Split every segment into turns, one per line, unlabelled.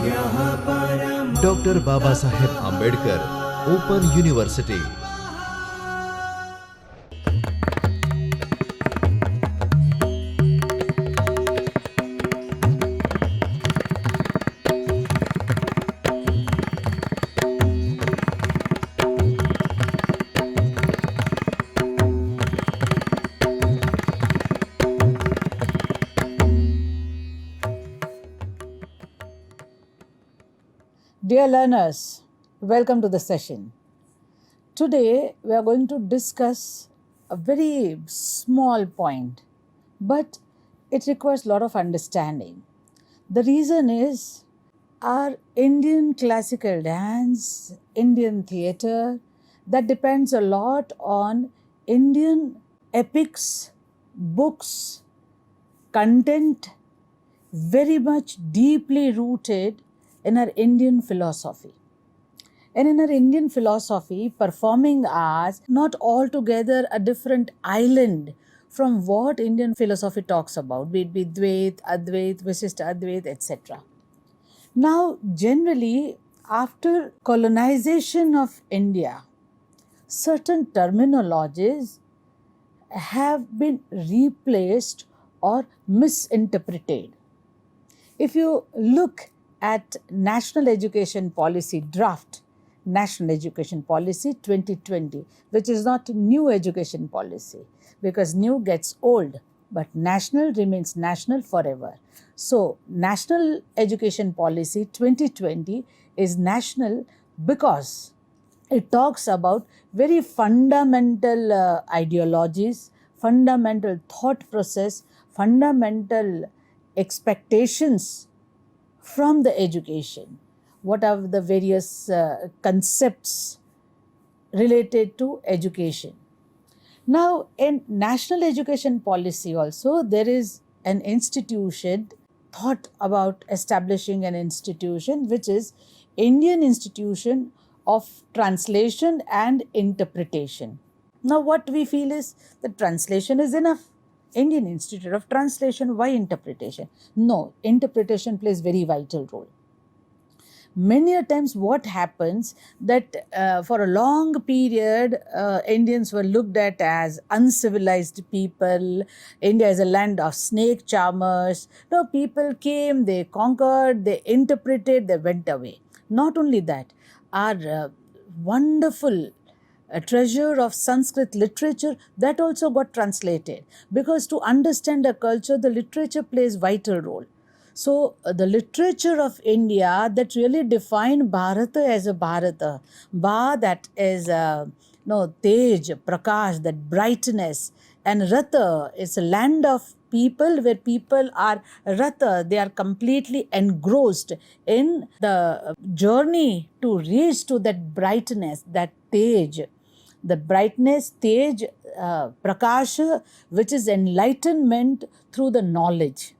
Dr. Baba Saheb Ambedkar Open University.
Dear learners, welcome to the session. Today we are going to discuss a very small point, but it requires a lot of understanding. The reason is our Indian classical dance, Indian theatre, that depends a lot on Indian epics, books, content, very much deeply rooted in our Indian philosophy. And in our Indian philosophy, performing arts not altogether a different island from what Indian philosophy talks about, be it Dvait, Advait, Visishta Advait, etc. Now, generally, after colonization of India, certain terminologies have been replaced or misinterpreted. If you look at National Education Policy draft, National Education Policy 2020, which is not new education policy because new gets old, but national remains national forever. So, National Education Policy 2020 is national because it talks about very fundamental ideologies, fundamental thought process, fundamental expectations from the education. What are the various concepts related to education? Now, in National Education Policy also, there is an institution thought about establishing an institution which is Indian Institution of Translation and Interpretation. Now, what we feel is that translation is enough. Indian Institute of Translation, why interpretation? No, interpretation plays very vital role. Many a times what happens that for a long period Indians were looked at as uncivilized people. India is a land of snake charmers. No, people came, they conquered, they interpreted, they went away. Not only that, our wonderful a treasure of Sanskrit literature, that also got translated, because to understand a culture, the literature plays vital role. So the literature of India that really defined Bharata as a Bharata, that is Tej, Prakash, that brightness, and Rata is a land of people where people are Rata, they are completely engrossed in the journey to reach to that brightness, that Tej. The brightness, Tej, Prakash, which is enlightenment through the knowledge.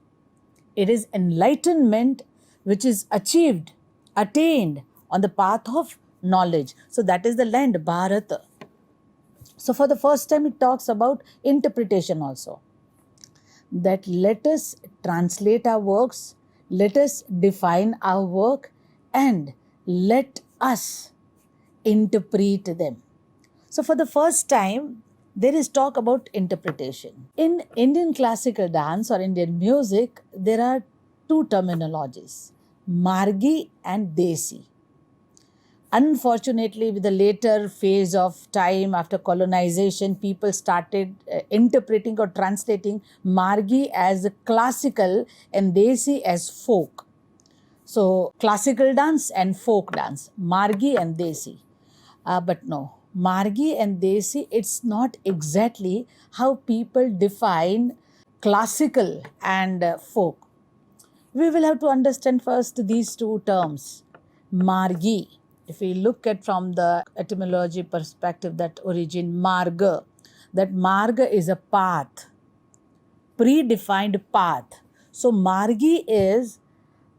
It is enlightenment which is achieved, attained on the path of knowledge. So that is the land, Bharata. So for the first time it talks about interpretation also. That let us translate our works, let us define our work, and let us interpret them. So for the first time, there is talk about interpretation. In Indian classical dance or Indian music, there are two terminologies, Margi and Desi. Unfortunately, with the later phase of time after colonization, people started interpreting or translating Margi as classical and Desi as folk. So, classical dance and folk dance, Margi and Desi. But no, Margi and Desi, it's not exactly how people define classical and folk. We will have to understand first these two terms. Margi, if we look at from the etymology perspective, that origin Marga, that Marga is a path, predefined path. So Margi is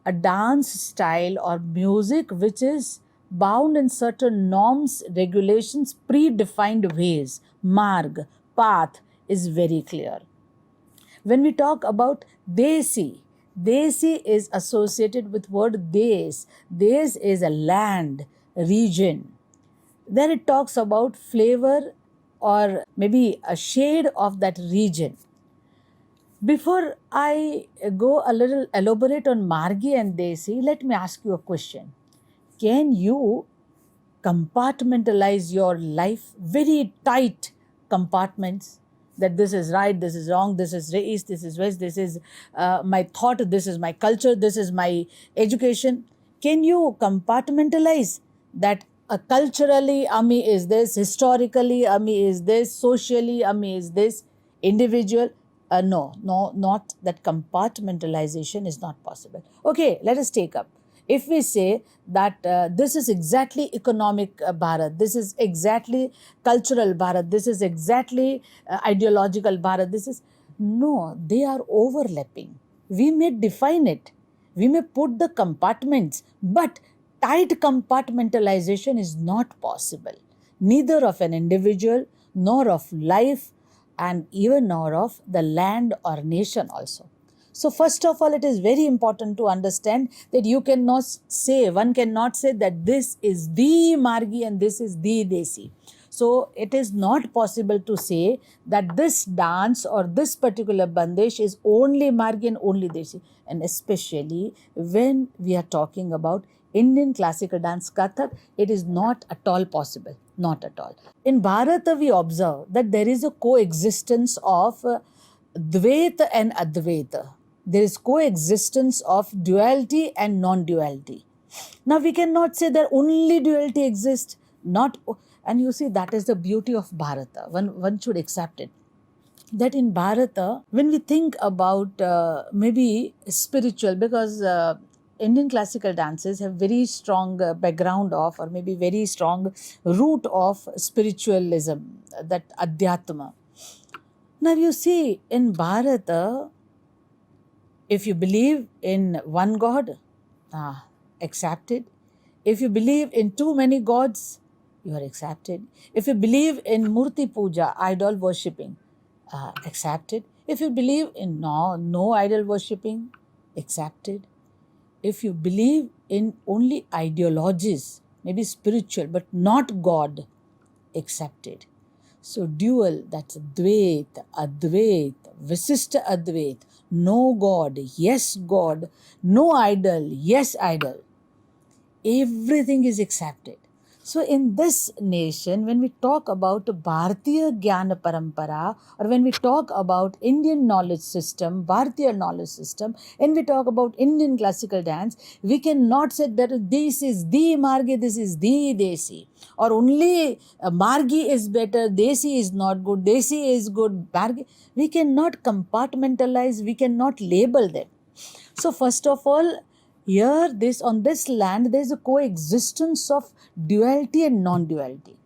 a dance style or music which is bound in certain norms, regulations, predefined ways. Marg, path, is very clear. When we talk about Desi, Desi is associated with word Des. Des is a land, region. Then it talks about flavor or maybe a shade of that region. Before I go a little elaborate on Margi and Desi, let me ask you a question. Can you compartmentalize your life very tight compartments, that this is right, this is wrong, this is east, this is west, this is my thought, this is my culture, this is my education? Can you compartmentalize that culturally Ami is this, historically Ami is this, socially Ami is this, individual? No, not that. Compartmentalization is not possible. Okay, let us take up. If we say that this is exactly economic Bharat, this is exactly cultural Bharat, this is exactly ideological Bharat, this is, no, they are overlapping. We may define it, we may put the compartments, but tight compartmentalization is not possible, neither of an individual, nor of life, and even nor of the land or nation also. So first of all, it is very important to understand that you cannot say, one cannot say that this is the Margi and this is the Desi. So it is not possible to say that this dance or this particular bandesh is only Margi and only Desi. And especially when we are talking about Indian classical dance Kathak, it is not at all possible. Not at all. In Bharata, we observe that there is a coexistence of Dvaita and Advaita. There is coexistence of duality and non-duality. Now we cannot say that only duality exists, not, and you see that is the beauty of Bharata. One should accept it. That in Bharata, when we think about maybe spiritual, because Indian classical dances have very strong background of, or maybe very strong root of spiritualism, that Adhyatma. Now you see in Bharata, if you believe in one God, accepted. If you believe in too many gods, you are accepted. If you believe in Murti Puja, idol worshipping, accepted. If you believe in no idol worshipping, accepted. If you believe in only ideologies, maybe spiritual, but not God, accepted. So dual, that's Dvait, Advait, Visishta Advait, no God, yes God, no idol, yes idol. Everything is accepted. So in this nation, when we talk about Bharatiya Jnana Parampara, or when we talk about Indian knowledge system, Bharatiya knowledge system, and we talk about Indian classical dance, we cannot say that this is the Margi, this is the Desi, or only Margi is better, Desi is not good, Desi is good, Margi. We cannot compartmentalize, we cannot label them. So first of all, here on this land, there is a coexistence of duality and non-duality.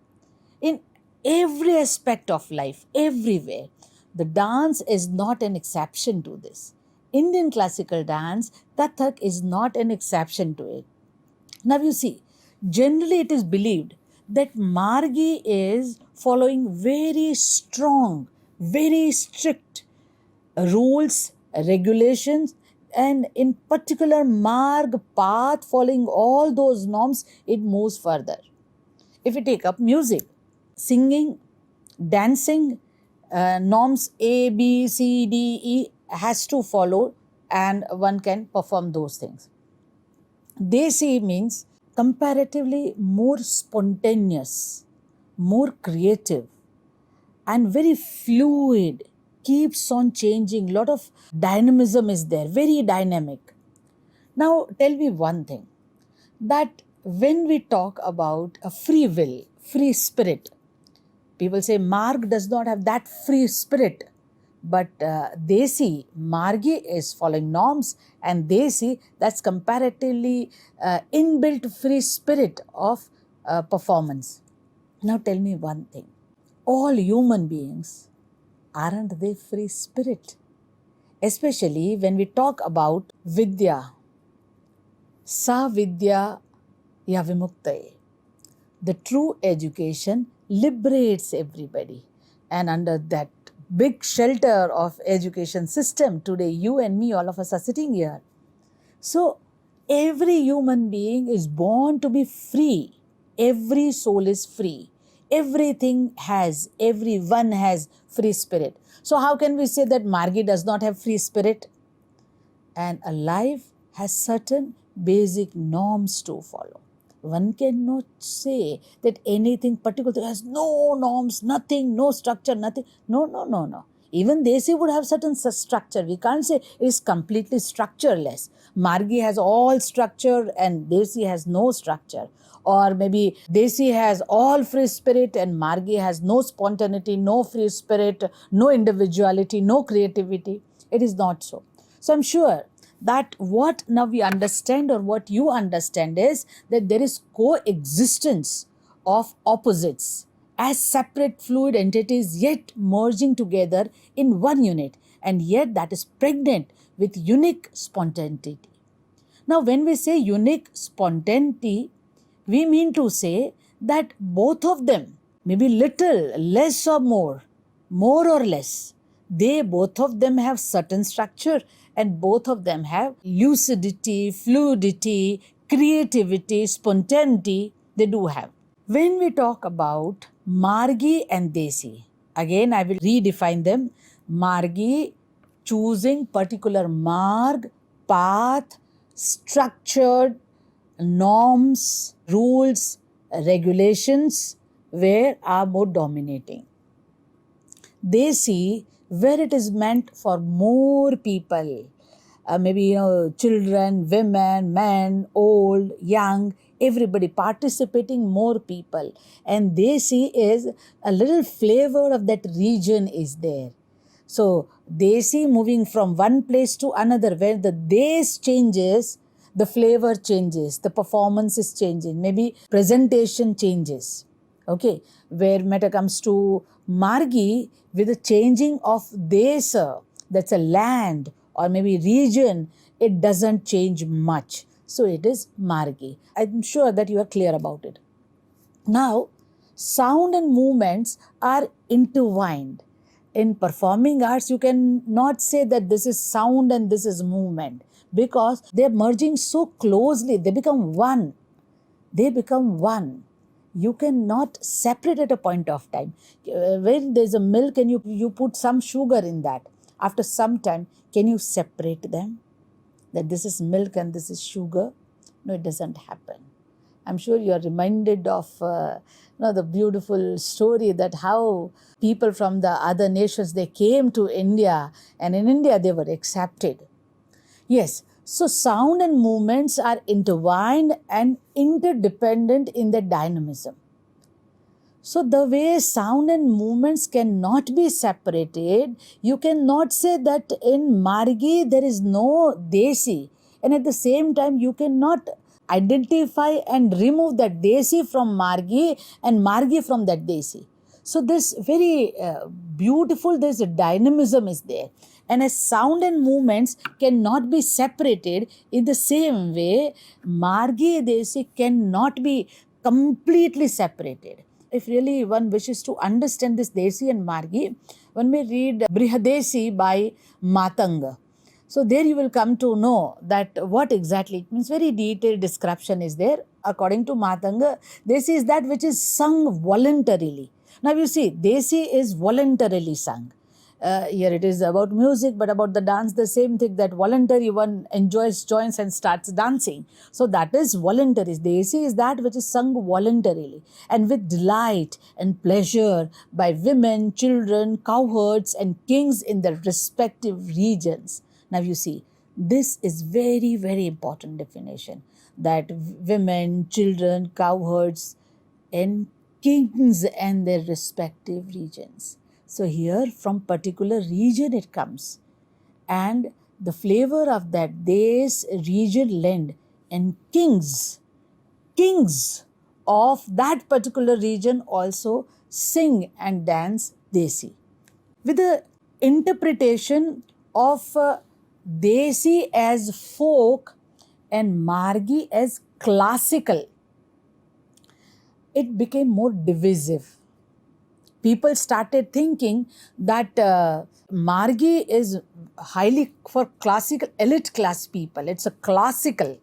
In every aspect of life, everywhere, the dance is not an exception to this. Indian classical dance, Kathak, is not an exception to it. Now you see, generally it is believed that Margi is following very strong, very strict rules, regulations, and in particular Marg path, following all those norms, it moves further. If you take up music, singing, dancing, norms A, B, C, D, E has to follow, and one can perform those things. Desi means comparatively more spontaneous, more creative, and very fluid, keeps on changing. Lot of dynamism is there, very dynamic. Now tell me one thing, that when we talk about a free will, free spirit, people say Marg does not have that free spirit, but Desi, Margi is following norms, and Desi, that's comparatively inbuilt free spirit of performance. Now tell me one thing, all human beings, aren't they free spirit? Especially when we talk about Vidya, Sa Vidya Ya Vimuktaye. The true education liberates everybody. And under that big shelter of education system. Today, you and me, all of us are sitting here. So every human being is born to be free. Every soul is free. Everyone has free spirit. So how can we say that Margi does not have free spirit? And a life has certain basic norms to follow. One cannot say that anything particular has no norms, nothing, no structure, nothing. No. Even Desi would have certain structure. We can't say it is completely structureless. Margi has all structure and Desi has no structure. Or maybe Desi has all free spirit and Margi has no spontaneity, no free spirit, no individuality, no creativity. It is not so. So I'm sure that what now we understand or what you understand is that there is coexistence of opposites as separate fluid entities yet merging together in one unit, and yet that is pregnant with unique spontaneity. Now, when we say unique spontaneity, we mean to say that both of them, maybe little, less or more or less, they both of them have certain structure and both of them have lucidity, fluidity, creativity, spontaneity, they do have. When we talk about Margi and Desi, again I will redefine them. Margi, choosing particular marg, path, structured norms, rules, regulations where are more dominating. Desi, where it is meant for more people, maybe children, women, men, old, young, everybody participating, more people. And Desi is a little flavor of that region is there. So Desi moving from one place to another, where the Des changes, the flavor changes, the performance is changing, maybe presentation changes. Okay, where matter comes to Margi, with the changing of Desa, that's a land or maybe region, it doesn't change much. So it is Margi. I'm sure that you are clear about it. Now, sound and movements are intertwined. In performing arts, you can not say that this is sound and this is movement because they're merging so closely, they become one. They become one. You cannot separate at a point of time. When there's a milk and you put some sugar in that, after some time, can you separate them? That this is milk and this is sugar? No, it doesn't happen. I'm sure you are reminded of the beautiful story that how people from the other nations, they came to India and in India they were accepted. Yes, so sound and movements are intertwined and interdependent in their dynamism. So the way sound and movements cannot be separated, you cannot say that in Margi there is no Desi, and at the same time you cannot identify and remove that Desi from Margi and Margi from that Desi. So this very beautiful, there's a dynamism is there. And as sound and movements cannot be separated, in the same way, Margi Desi cannot be completely separated. If really one wishes to understand this Desi and Margi, one may read Brihadesi by Matanga. So there you will come to know that what exactly it means. Very detailed description is there. According to Matanga, Desi is that which is sung voluntarily. Now you see, Desi is voluntarily sung. Here it is about music, but about the dance, the same thing, that voluntary one enjoys, joins and starts dancing. So that is voluntary. Desi is that which is sung voluntarily and with delight and pleasure by women, children, cowherds and kings in their respective regions. Now you see, this is very, very important definition, that women, children, cowherds and kings and their respective regions. So here from particular region it comes, and the flavor of that this region lend, and kings of that particular region also sing and dance Desi. With the interpretation of Desi as folk and Margi as classical, it became more divisive. people started thinking that Margi is highly for classical elite class people. It's a classical,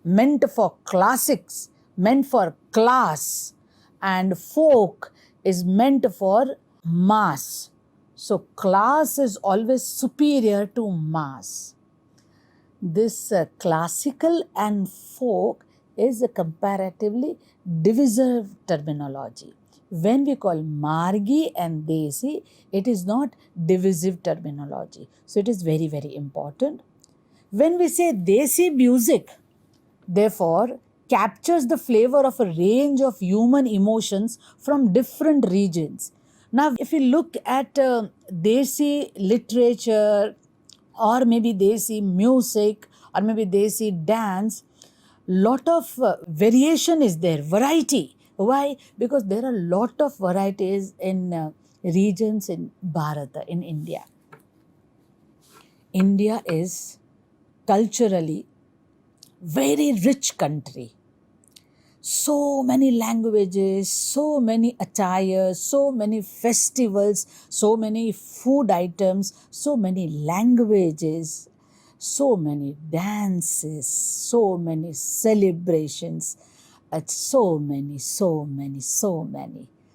meant for classics, meant for class, and folk is meant for mass. So class is always superior to mass. This classical and folk is a comparatively divisive terminology. When we call Margi and Desi, it is not divisive terminology. So it is very, very important. When we say Desi music, therefore, captures the flavor of a range of human emotions from different regions. Now, if you look at Desi literature, or maybe Desi music, or maybe Desi dance, lot of variation is there, variety. Why? Because there are lot of varieties in regions in Bharata, in India. India is culturally very rich country. So many languages, so many attires, so many festivals, so many food items, so many languages, so many dances, so many celebrations, so many.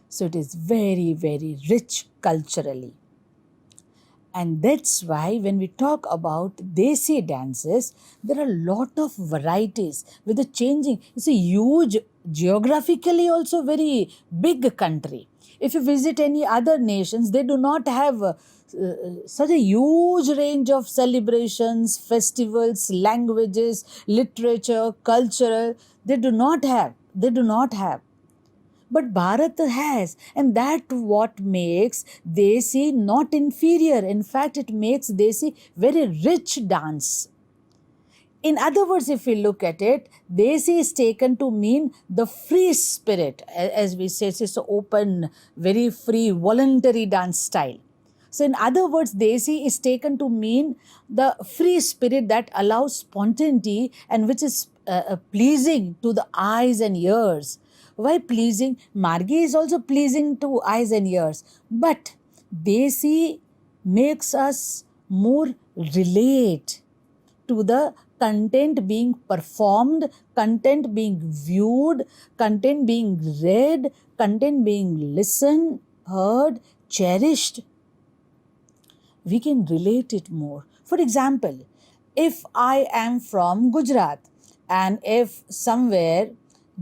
So it is very, very rich culturally. And that's why when we talk about Desi dances, there are a lot of varieties with the changing. It's a huge, geographically also very big country. If you visit any other nations, they do not have such a huge range of celebrations, festivals, languages, literature, cultural. They do not have. They do not have. But Bharat has, and that what makes Desi not inferior. In fact, it makes Desi very rich dance. In other words, if we look at it, Desi is taken to mean the free spirit, as we say, it's an open, very free, voluntary dance style. So, in other words, Desi is taken to mean the free spirit that allows spontaneity and which is pleasing to the eyes and ears. Why pleasing? Margi is also pleasing to eyes and ears. But Desi makes us more relate to the content being performed, content being viewed, content being read, content being listened, heard, cherished. We can relate it more. For example, if I am from Gujarat and if somewhere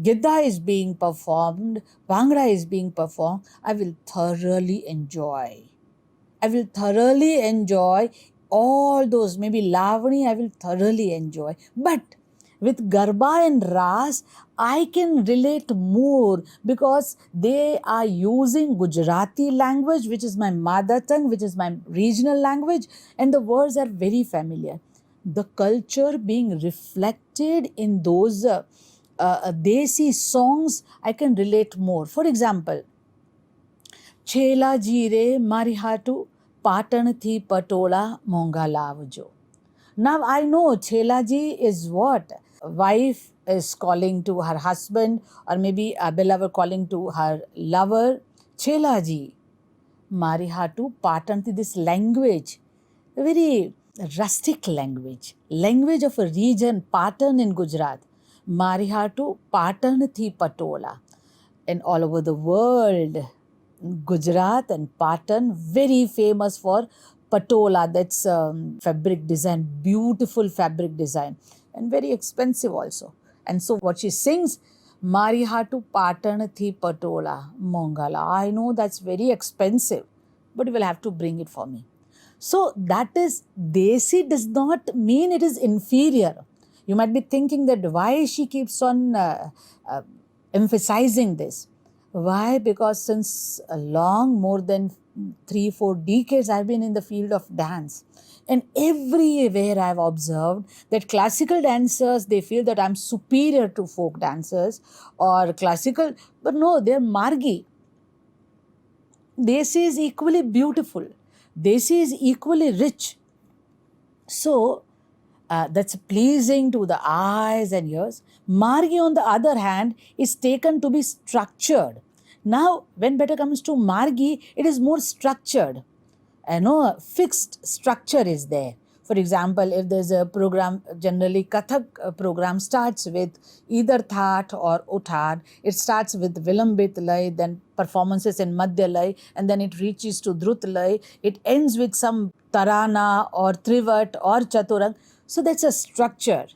Gidda is being performed, Bhangra is being performed, I will thoroughly enjoy. I will thoroughly enjoy all those, maybe Lavani, I will thoroughly enjoy. But with Garba and Ras, I can relate more because they are using Gujarati language, which is my mother tongue, which is my regional language, and the words are very familiar. The culture being reflected in those Desi songs, I can relate more. For example, Chela Jire Marihatu Patan Thi Patola Monga Lavjo. Now I know Chela ji is what? Wife is calling to her husband, or maybe a beloved calling to her lover. Chela ji Marihatu Patan Thi, this language, a very rustic language of a region, Patan in Gujarat. Marihatu Patan Thi Patola. And all over the world, Gujarat and Patan, very famous for patola, that's fabric design, beautiful fabric design, and very expensive also. And so what she sings, Marihatu Patan Thi Patola Mongala. I know that's very expensive, but you will have to bring it for me. So that is, Desi does not mean it is inferior. You might be thinking that why she keeps on emphasizing this. Why? Because since a long, more than 3-4 decades, I've been in the field of dance. And everywhere I've observed that classical dancers, they feel that I'm superior to folk dancers or classical, but no, they're Margi. Desi is equally beautiful. Desi is equally rich. So, that's pleasing to the eyes and ears. Margi, on the other hand, is taken to be structured. Now, when better comes to Margi, it is more structured. A fixed structure is there. For example, if there's a program, generally Kathak program starts with either Thaat or Uthar. It starts with Vilambit Lay, then performances in Madhya Lay, and then it reaches to Drut Lay. It ends with some Tarana or Trivat or Chaturang. So that's a structure.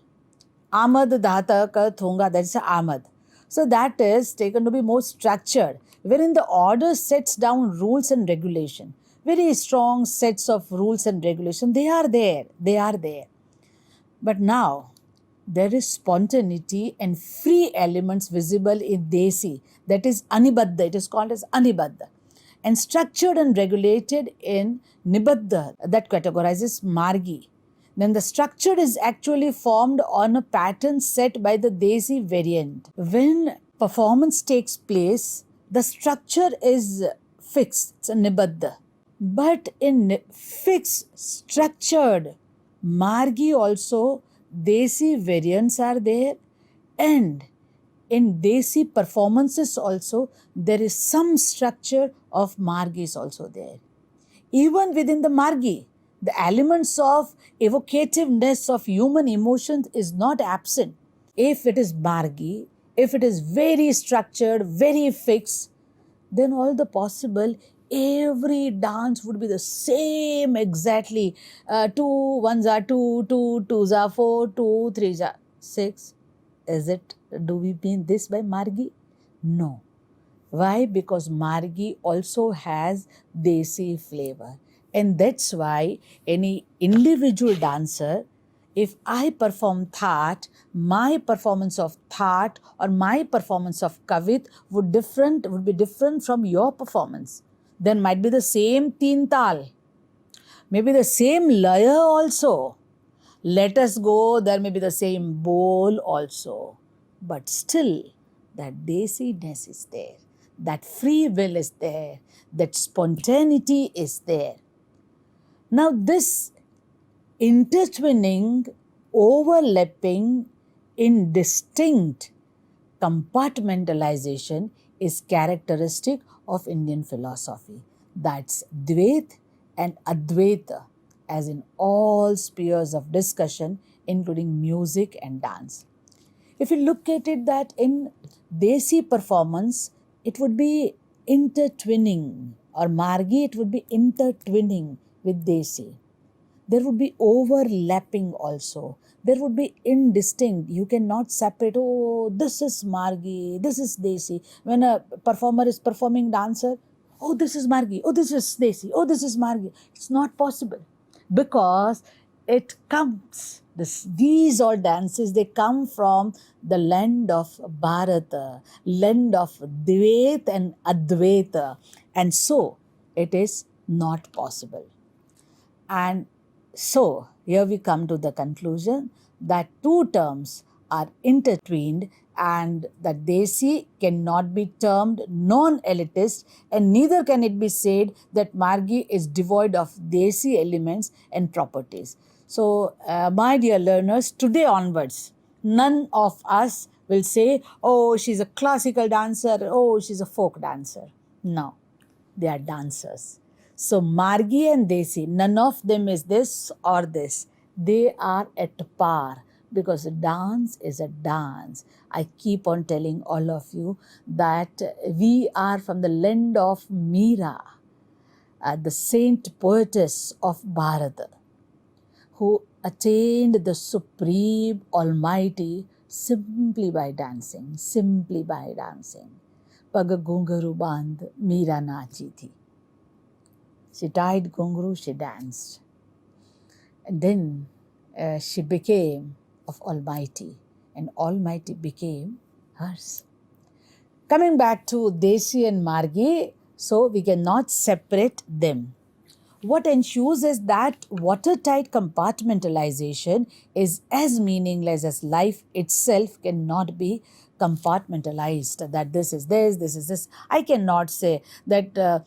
Amad Dhata Ka Thunga, that's a Amad. So that is taken to be more structured, wherein the order sets down rules and regulation. Very strong sets of rules and regulation. They are there. They are there. But now, there is spontaneity and free elements visible in Desi. That is Anibadda. It is called as Anibadda. And structured and regulated in Nibadda. That categorizes Margi. Then the structure is actually formed on a pattern set by the Desi variant. When performance takes place, the structure is fixed. It's a Nibadda. But in fixed, structured Margi also, Desi variants are there, and in Desi performances also, there is some structure of Margis also there. Even within the Margi, the elements of evocativeness of human emotions is not absent. If it is Margi, if it is very structured, very fixed, then all the possible, every dance would be the same exactly. 2 1s are 2, 2 2s are 4, 2 3s are 6. Is it, do we mean this by Margi? No. Why? Because Margi also has Desi flavor. And that's why any individual dancer, if I perform Thaat, my performance of Thaat or my performance of Kavit would be different from your performance. There might be the same Teen Tal, maybe the same Laya also. Let us go, there may be the same bowl also. But still, that Desiness is there, that free will is there, that spontaneity is there. Now, this intertwining, overlapping, indistinct compartmentalization is characteristic of Indian philosophy. That's Dvait and Advaita, as in all spheres of discussion, including music and dance. If you look at it, that in Desi performance, it would be intertwining, or Margi, it would be intertwining with Desi. There would be overlapping also. There would be indistinct. You cannot separate, oh, this is Margi, this is Desi. When a performer is performing dancer, oh, this is Margi, oh, this is Desi, oh, this is Margi. It's not possible because it comes, these all dances, they come from the land of Bharata, land of Dvait and Advaita. And so, it is not possible. And so, here we come to the conclusion that two terms are intertwined and that Desi cannot be termed non-elitist, and neither can it be said that Margi is devoid of Desi elements and properties. So, my dear learners, today onwards, none of us will say, oh, she's a classical dancer, oh, she's a folk dancer. No, they are dancers. So Margi and Desi, none of them is this or this. They are at par because dance is a dance. I keep on telling all of you that we are from the land of Meera, the saint poetess of Bharata, who attained the supreme almighty simply by dancing, simply by dancing. Pag gungaru bandh Meera nachi thi. She tied ghungru, she danced. And then she became of Almighty, and Almighty became hers. Coming back to Desi and Margi, so we cannot separate them. What ensures is that watertight compartmentalization is as meaningless as life itself cannot be compartmentalized, that this is this. I cannot say that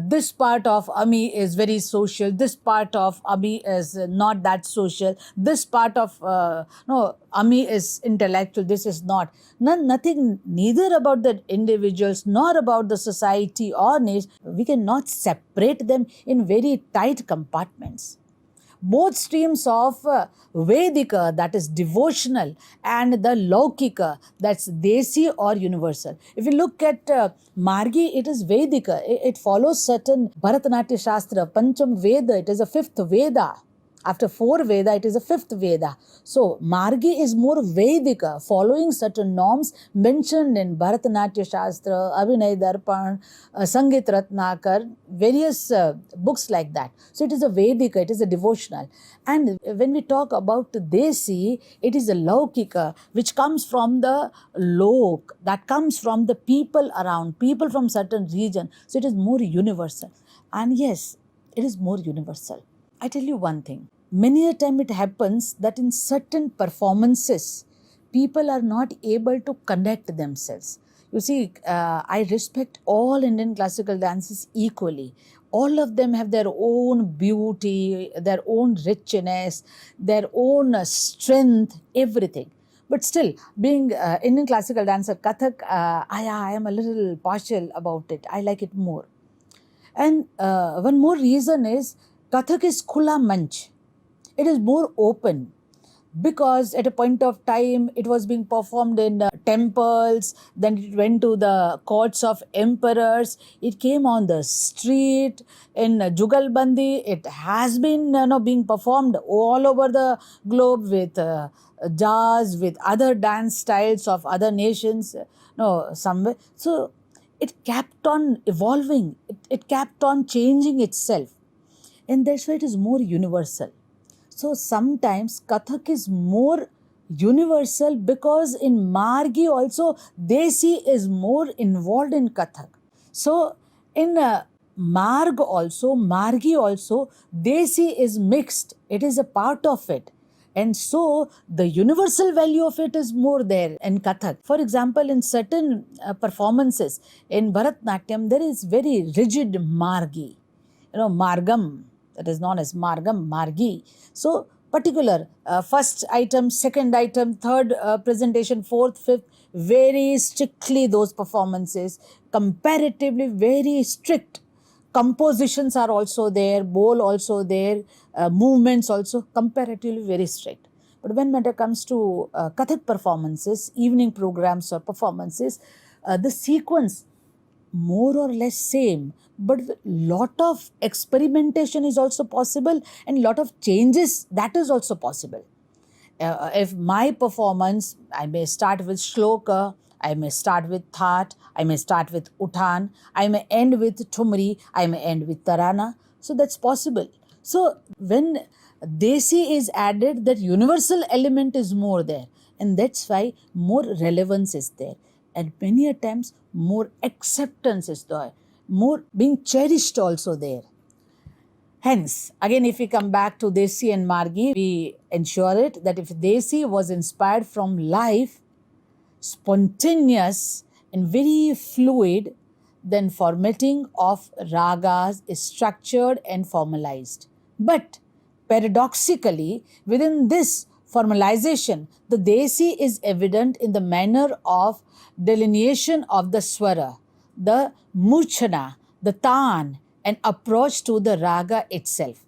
this part of Ami is very social, this part of Ami is not that social, this part of no Ami is intellectual, this is not. Nothing, neither about the individuals nor about the society or nation. We cannot separate them in very tight compartments. Both streams of Vedika, that is devotional, and the Laukika, that's Desi or universal. If you look at Margi, it is Vedika. It follows certain Bharatanaट्य Shastra, Pancham Veda, it is a fifth Veda. After four Veda, it is a fifth Veda. So, Margi is more Vedika, following certain norms mentioned in Bharatanaट्य Shastra, Abhinay Darpan, Sangit Ratnakar, various books like that. So, it is a Vedika, it is a devotional. And when we talk about Desi, it is a Laukika, which comes from the Lok, that comes from the people around, people from certain region. So, it is more universal. And yes, it is more universal. I tell you one thing, many a time it happens that in certain performances, people are not able to connect themselves. You see, I respect all Indian classical dances equally. All of them have their own beauty, their own richness, their own strength, everything. But still, being Indian classical dancer, Kathak, I am a little partial about it. I like it more. And one more reason is Kathak is khula manch. It is more open because at a point of time it was being performed in temples, then it went to the courts of emperors, it came on the street, in Jugalbandi, it has been being performed all over the globe with jazz, with other dance styles of other nations, somewhere. So it kept on evolving, it kept on changing itself. And that's why it is more universal. So sometimes Kathak is more universal because in Margi also Desi is more involved in Kathak. So in Margi also, Desi is mixed. It is a part of it. And so the universal value of it is more there in Kathak. For example, in certain performances in Bharatnatyam, there is very rigid Margi. Margam, that is known as Margam, Margi. So, particular first item, second item, third presentation, fourth, fifth, very strictly those performances, comparatively very strict. Compositions are also there, bowl also there, movements also comparatively very strict. But when matter comes to Kathak performances, evening programs or performances, the sequence more or less same, but lot of experimentation is also possible and lot of changes that is also possible. If my performance, I may start with shloka, I may start with That, I may start with Uthan, I may end with Thumri, I may end with Tarana. So that's possible. So when Desi is added, that universal element is more there, and that's why more relevance is there. And many a times more acceptance is there, more being cherished also there. Hence, again, if we come back to Desi and Margi, we ensure it that if Desi was inspired from life, spontaneous and very fluid, then formatting of ragas is structured and formalized. But paradoxically, within this formalization, the Desi is evident in the manner of delineation of the swara, the murchana, the tan, and approach to the raga itself.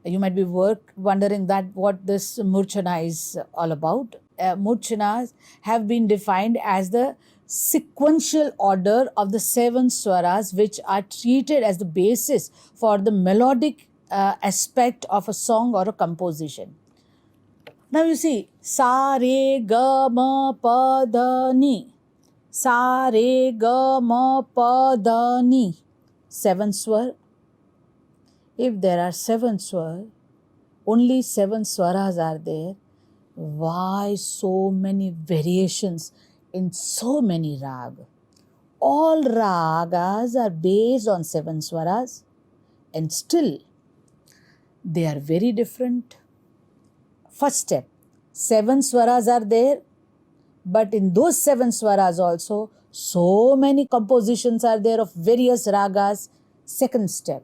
You might be wondering that what this murchana is all about. Murchanas have been defined as the sequential order of the seven swaras which are treated as the basis for the melodic aspect of a song or a composition. Now you see, sa re ga ma pa da ni, sa re ga ma pa da ni, seven swar. If there are seven swar, only seven swaras are there, why so many variations in so many ragas? All ragas are based on seven swaras, and still they are very different. First step, seven swaras are there, But in those 7 swaras also, so many compositions are there of various ragas. Second step,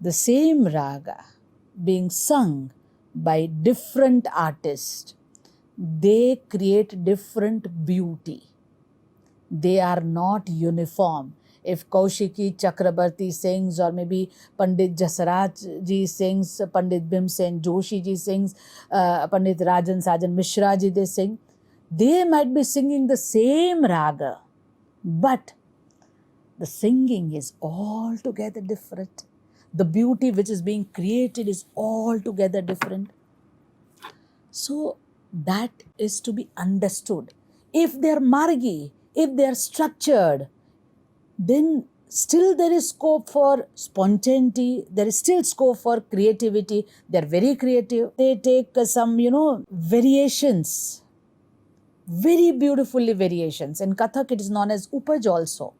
the same raga being sung by different artists, they create different beauty. They are not uniform. If Kaushiki Chakrabarti sings, or maybe Pandit Jasaraj ji sings, Pandit Bhimsen Joshi ji sings, Pandit Rajan Sajan Mishra ji, they sing, they might be singing the same raga, but the singing is altogether different. The beauty which is being created is altogether different. So that is to be understood. If they are margi, if they are structured, then still there is scope for spontaneity, there is still scope for creativity. They are very creative. They take some, variations, very beautifully variations. In Kathak, it is known as Upaj also.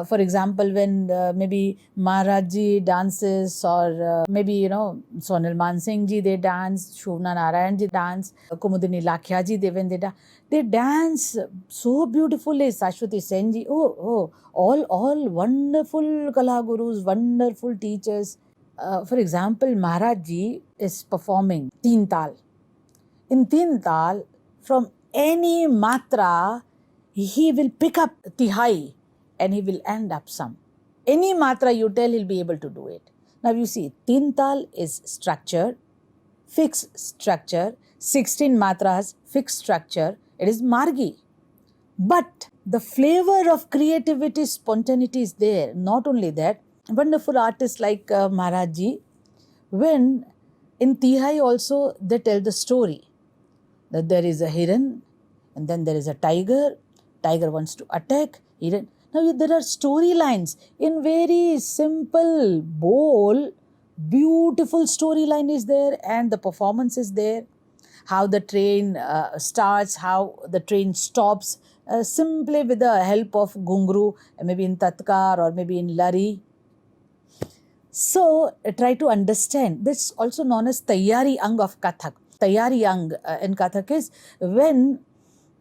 For example, when maybe Maharaj ji dances, or maybe, Sonal Mansingh ji, they dance, Shobna Narayan ji dance, Kumudini Lakhya ji, when they dance so beautifully, Sashwati Sen ji, all wonderful Kala Gurus, wonderful teachers. For example, Maharaj ji is performing Teen Tal. In Teen Tal, from any matra, he will pick up Tihai and he will end up some. Any matra you tell, he'll be able to do it. Now you see, Teen Tal is structured, fixed structure, 16 matras, fixed structure. It is margi. But the flavor of creativity, spontaneity is there. Not only that, wonderful artists like Maharaj ji, when in Tihai also they tell the story that there is a heron and then there is a tiger wants to attack heron. Now there are storylines in very simple, bold, beautiful storyline is there, and the performance is there. How the train starts, how the train stops, simply with the help of Gungru, maybe in Tatkar or maybe in Lari. So try to understand. This is also known as Tayyari Ang of Kathak. Tayyari Ang in Kathak is when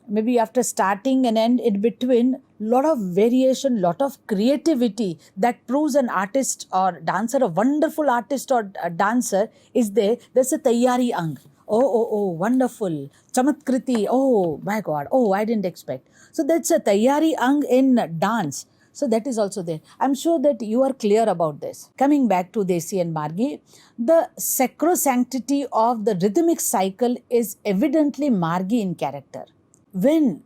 maybe after starting and end in between, lot of variation, lot of creativity that proves an artist or dancer, a wonderful artist or a dancer is there. There's a Tayyari Ang. Oh, wonderful. Chamatkriti. Oh, my God. Oh, I didn't expect. So that's a Tayyari Ang in dance. So that is also there. I'm sure that you are clear about this. Coming back to Desi and Margi, the sacrosanctity of the rhythmic cycle is evidently Margi in character. When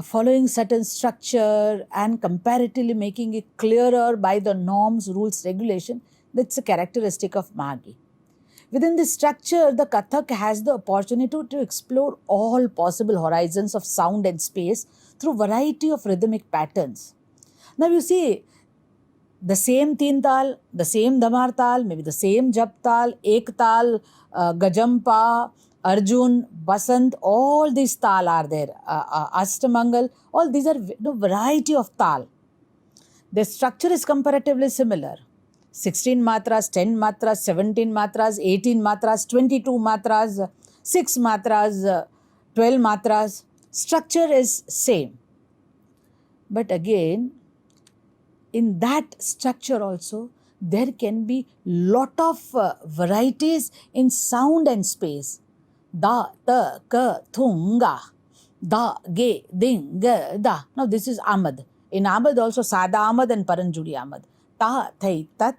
following certain structure and comparatively making it clearer by the norms, rules, regulation, that's a characteristic of Margi. Within this structure, the Kathak has the opportunity to explore all possible horizons of sound and space through variety of rhythmic patterns. Now you see, the same Teen Tal, the same Dhamar Tal, maybe the same Jap Tal, Ek Tal, Gajampa, Arjun, Basant, all these Tal are there. Ashtamangal, all these are variety of Tal. The structure is comparatively similar. 16 matras, 10 matras, 17 matras, 18 matras, 22 matras, 6 matras, 12 matras. Structure is same. But again, in that structure also, there can be lot of varieties in sound and space. Da, ta, ka, thunga, da, ge, ding, ga, da. Now this is Ahmad. In Ahmad also Sada Ahmad and Paranjudi Ahmad. Ta, thai, tat,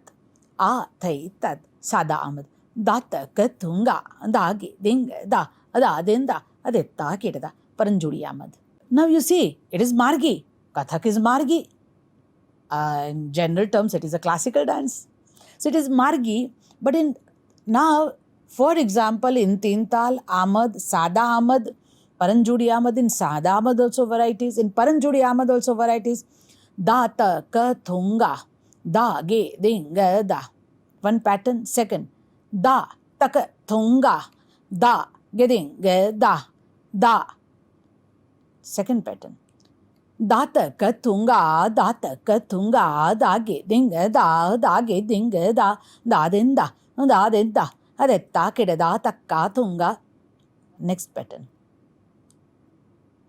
a, thai, tat, Sada Ahmad. Da, ta, ka, thunga, da, ge, ding, da, din, da, adetta, kedada, Paranjudi Ahmad. Now you see, it is Margi. Kathak is Margi. In general terms, it is a classical dance. So it is Margi, but now, for example, in Teen Tal, Ahmad, Sada Ahmad, Paranjudi Ahmad, in Sada Ahmad also varieties, in Paranjudi Ahmad also varieties. Da, ta, ka, thunga, da, ge, ding, ga, da. One pattern. Second, da, ta, ka, thunga, da, ge, ding, ga, da. Second pattern. Da, ta, ka, thunga, da, ta, ka, thunga, da, ge, ding, da, ge, ding, da, din, da, adetta, keda, da, takka, thunga. Next pattern.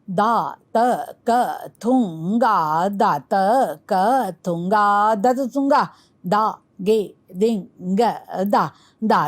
da, ta, ka, thunga, da, ta, ka, thunga, da, ta, thunga, da, ge, ding, ga, da,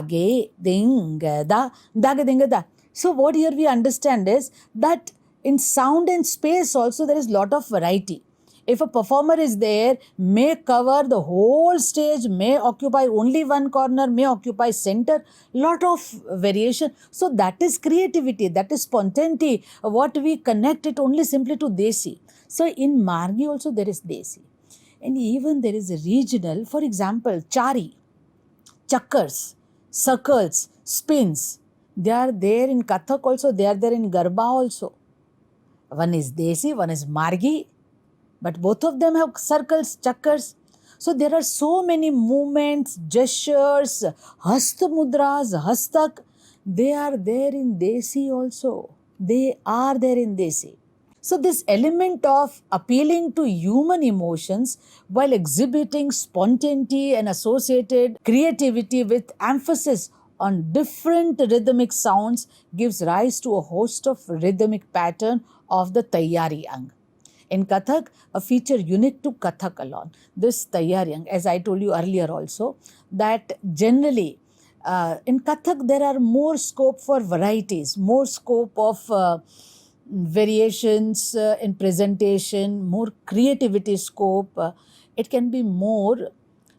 ge, ding, ga, da, ge, ding, ga, da. So what here we understand is that in sound and space also there is lot of variety. If a performer is there, may cover the whole stage, may occupy only one corner, may occupy center, lot of variation. So that is creativity, that is spontaneity. What we connect it only simply to Desi. So in Margi also there is Desi. And even there is a regional, for example, Chari, Chakkars, circles, spins. They are there in Kathak also, they are there in Garba also. One is Desi, one is Margi, but both of them have circles, chakkars. So there are so many movements, gestures, hasta mudras, hastak. They are there in Desi also. They are there in Desi. So this element of appealing to human emotions while exhibiting spontaneity and associated creativity with emphasis on different rhythmic sounds gives rise to a host of rhythmic pattern of the Tayyari Ang. In Kathak, a feature unique to Kathak alone. This Tayyariyang, as I told you earlier also, that generally in Kathak there are more scope for varieties, more scope of variations in presentation, more creativity scope. It can be more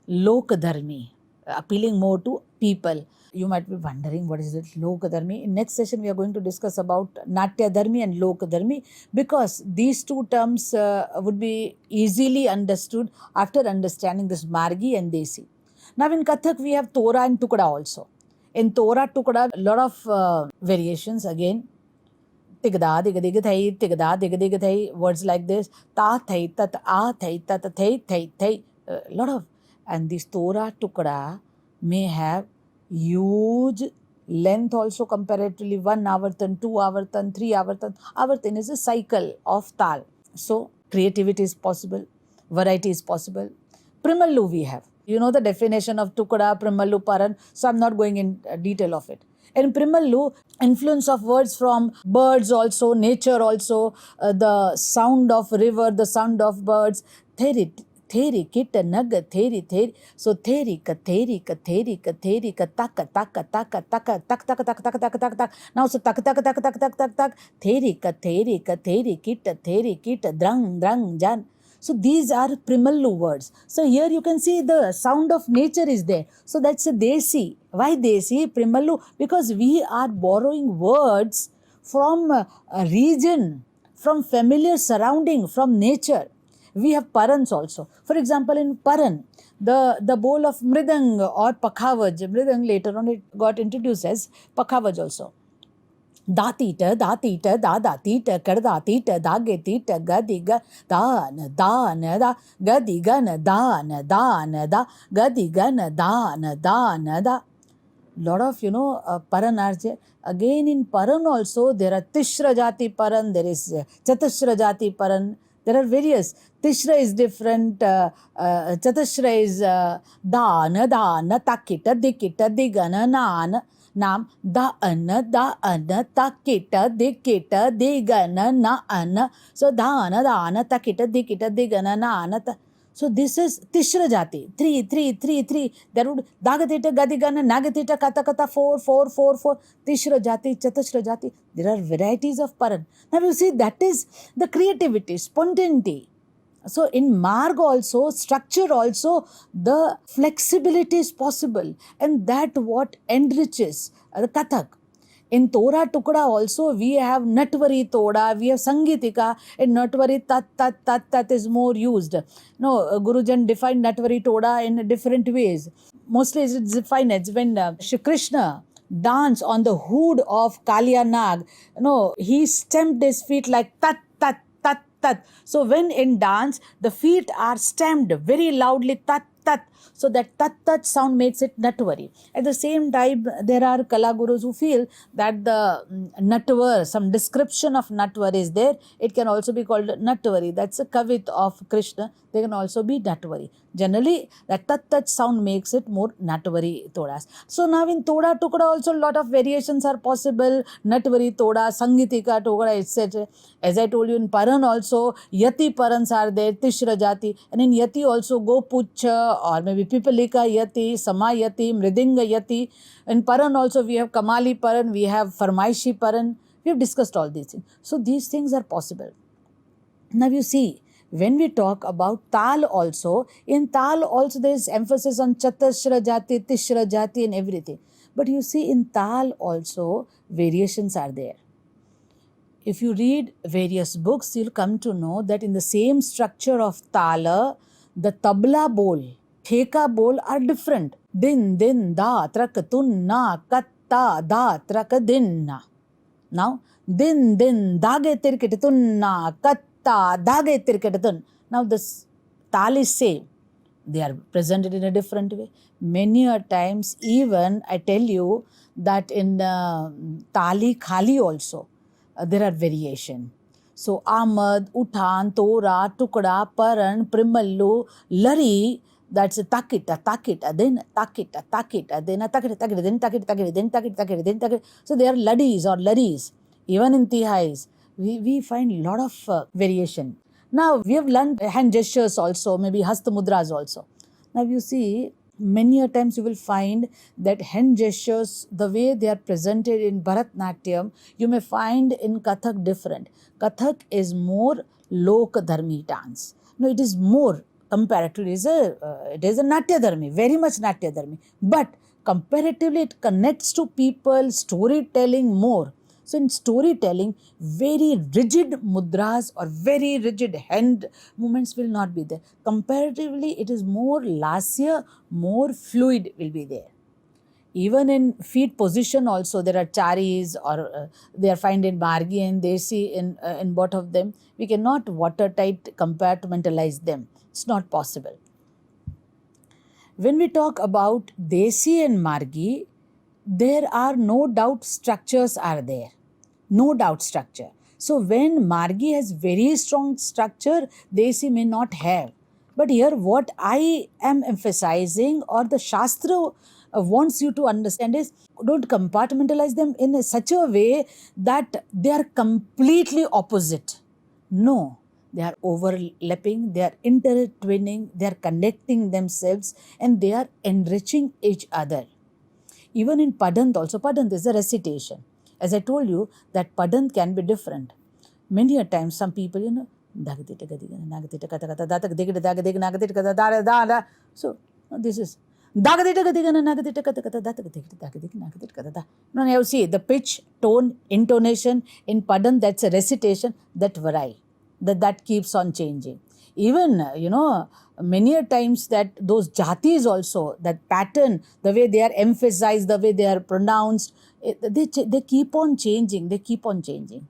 Lokadharmi, appealing more to people. You might be wondering what is it Lokadharmi. In next session we are going to discuss about Natya Dharmi and Lokadharmi, because these two terms would be easily understood after understanding this Margi and Desi. Now in Kathak we have Tora and Tukda also. In Tora Tukda, a lot of variations again. Tigda, dig dig thai, tigda, dig dig thai, words like this. Ta thai, tat, a thai, tat, thai, thai, thai. Lot of. And this Tora Tukda may have huge length also comparatively. 1 avartan, 2 avartan, 3 avartan. Avartan is a cycle of tal. So creativity is possible, variety is possible. Primallu we have. You know the definition of Tukda, Primallu, Paran. So I'm not going in detail of it. In Primallu, influence of words from birds also, nature also, the sound of river, the sound of birds. Theri, theri, kita, naga, theri, theri. So theri, ka, theri, ka, theri, ka, theri, ka, taka, taka, taka, taka, tak, tak, tak, tak, tak, tak, tak. Now so tak, tak, tak, tak, tak, tak, tak. Theri, ka, theri, ka, theri, kita, drang, drang, jan. So these are Primallu words. So here you can see the sound of nature is there. So that's a Desi. Why Desi? Primallu? Because we are borrowing words from a region, from familiar surrounding, from nature. We have Parans also. For example, in Paran, the bowl of Mridang or Pakhavaj, Mridang later on it got introduced as Pakhavaj also. Datita, datita, da datita, kardatita, dagetita, gadiga, dana, dana, da, gadigana, dana, dana, da, gadigana, dana, dana, da. Lot of, Paran are there. Again in Paran also, there are Tishra Jati Paran, there is Chatushra Jati Paran. There are various. Tishra is different, Chatushra is dana, dana, takita, dikita, digana, nana. Nam da anna takita dikita digana na anna. So da anna takita dikita digana na anna. So this is Tishra Jati. Three. There would Dagatita Gadigana Nagatita Katakata 4. Tishra Jati, Chatushra Jati. There are varieties of Paran. Now you see that is the creativity, spontaneity. So in Marg also, structure also, the flexibility is possible, and that what enriches the Kathak. In Tora Tukda also, we have Natvari Toda, we have Sangitika. In Natvari tat is more used. No, Gurujan defined Natvari Toda in different ways. Mostly it's defined as when Shri Krishna danced on the hood of Kaliya Nag. He stamped his feet like tat. So when in dance, the feet are stamped very loudly, tat, tat. So that tat sound makes it natvari. At the same time, there are Kala Gurus who feel that the natvar, some description of natvar is there. It can also be called natvari. That's a kavit of Krishna. They can also be natvari. Generally, that tat sound makes it more natvari todas. So now in toda tukda also a lot of variations are possible. Natvari toda, sangitika toda, etc. As I told you, in Paran also, yati parans are there, tishra jati. And in yati also, gopucha or maybe pipalika yati, samayati, mridinga yati. In Paran also, we have kamali paran, we have farmaishi paran. We have discussed all these things. So these things are possible. Now you see, when we talk about Tal also, in Tal also there is emphasis on Chatashra Jati, Tishra Jati and everything. But you see in Tal also variations are there. If you read various books, you'll come to know that in the same structure of Tala, the Tabla bowl, Theka bowl are different. Din, din, da, trak, tun, na, katta, da, trak, din, na. Now, din, din, dage, tirkit, tun, na, katta, dage, tirkit, tun. Now, this tal is same. They are presented in a different way. Many a times, even I tell you that in Tali Khali also, there are variation. So, Ahmad, Uthan, Tora, Tukda, Paran, Primallu, Lari, that's a takita, then takita, then a takita, then takita, then takita, then takita. So, they are ladis or laris. Even in Tihais, we find a lot of variation. Now, we have learned hand gestures also, maybe hasta mudras also. Now, you see, many a times you will find that hand gestures, the way they are presented in Bharatnatyam, you may find in Kathak different. Kathak is more Lok Dharmi dance. No, it is more comparatively, it is a Natya Dharmi, very much Natya Dharmi. But comparatively, it connects to people, storytelling more. So in storytelling, very rigid mudras or very rigid hand movements will not be there. Comparatively, it is more lasya, more fluid will be there. Even in feet position also, there are charis or they are found in Margi and Desi in both of them. We cannot watertight compartmentalize them. It's not possible. When we talk about Desi and Margi, there are no doubt structures are there. No doubt structure. So when Margi has very strong structure, Desi may not have. But here what I am emphasizing or the Shastra wants you to understand is don't compartmentalize them in such a way that they are completely opposite. No, they are overlapping, they are intertwining, they are connecting themselves and they are enriching each other. Even in Padant also, Padant is a recitation. As I told you, that Padant can be different. Many a times, some people, so this is. Now you see the pitch, tone, intonation in Padant, that's a recitation that vary, that keeps on changing. Even, many a times that those jatis also, that pattern, the way they are emphasized, the way they are pronounced, they keep on changing, they keep on changing.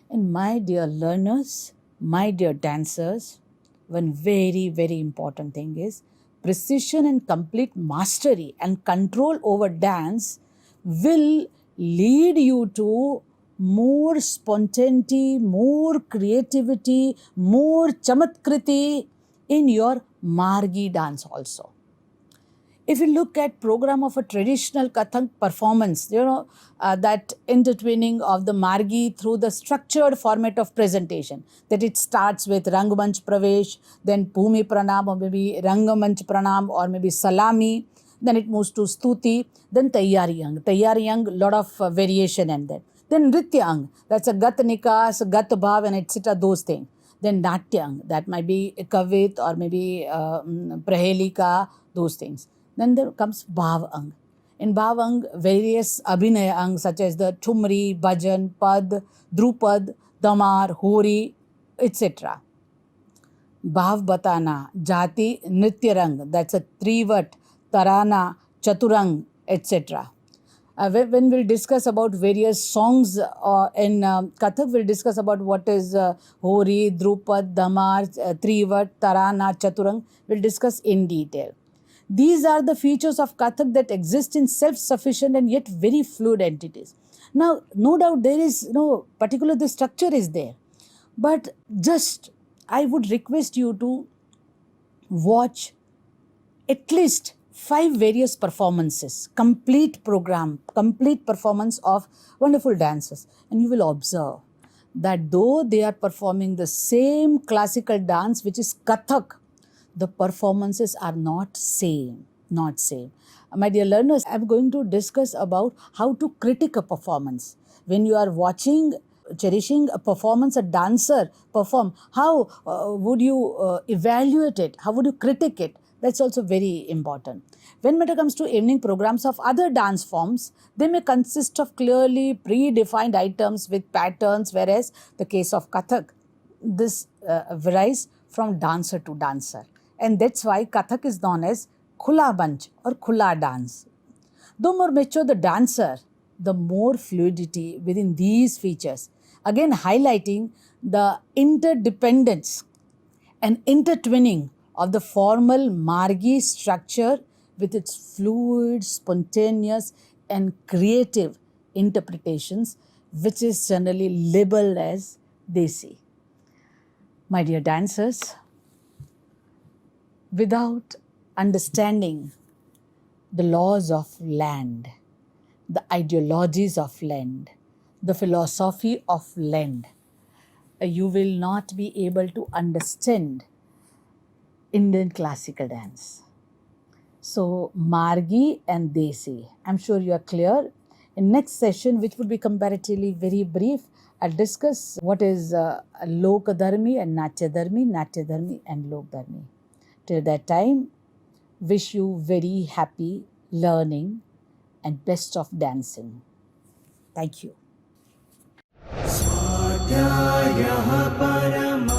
And my dear learners, my dear dancers, one very, very important thing is precision and complete mastery and control over dance will lead you to more spontaneity, more creativity, more chamatkriti in your Margi dance also. If you look at program of a traditional Kathak performance, that intertwining of the Margi through the structured format of presentation, that it starts with Rangamanch Pravesh, then Bhumi Pranam or maybe Rangamanch Pranam or maybe Salami, then it moves to Stuti, then Tayyari Ang. Tayyari Ang, lot of variation and then Nritya Ang, that's a Gat Nikas, Gat Bhav and etc. those things. Then Natyang, that might be Kavit or maybe Prahelika, those things. Then there comes Bhav Ang. In Bhav Ang, various Abhinaya Ang such as the Thumri, Bhajan, Pad, Drupad, Damar, Hori, etc. Bhav Batana, Jati, Nritya Rang, that's a Trivat, Tarana, Chaturang, etc. When we'll discuss about various songs in Kathak, we'll discuss about what is Hori, Drupad, Damar, Trivat, Tarana, Chaturang. We'll discuss in detail. These are the features of Kathak that exist in self-sufficient and yet very fluid entities. Now, no doubt there is, particular the structure is there. But just, I would request you to watch at least 5 various performances, complete program, complete performance of wonderful dancers. And you will observe that though they are performing the same classical dance, which is Kathak, the performances are not same. My dear learners, I'm going to discuss about how to critique a performance. When you are watching, cherishing a performance, a dancer perform, how would you evaluate it? How would you critique it? That's also very important. When matter comes to evening programs of other dance forms, they may consist of clearly predefined items with patterns, whereas the case of Kathak, this varies from dancer to dancer. And that's why Kathak is known as Khula Banch or Khula dance. Though more mature the dancer, the more fluidity within these features, again highlighting the interdependence and intertwining of the formal Margi structure with its fluid, spontaneous and creative interpretations, which is generally labeled as Desi. My dear dancers, without understanding the laws of land, the ideologies of land, the philosophy of land, you will not be able to understand Indian classical dance. So, Margi and Desi, I'm sure you are clear. In next session, which would be comparatively very brief, I'll discuss what is Lokadharmi and Natyadharmi and Lokdharmi. Till that time, wish you very happy learning and best of dancing. Thank you.
स्वाध्यायः परमः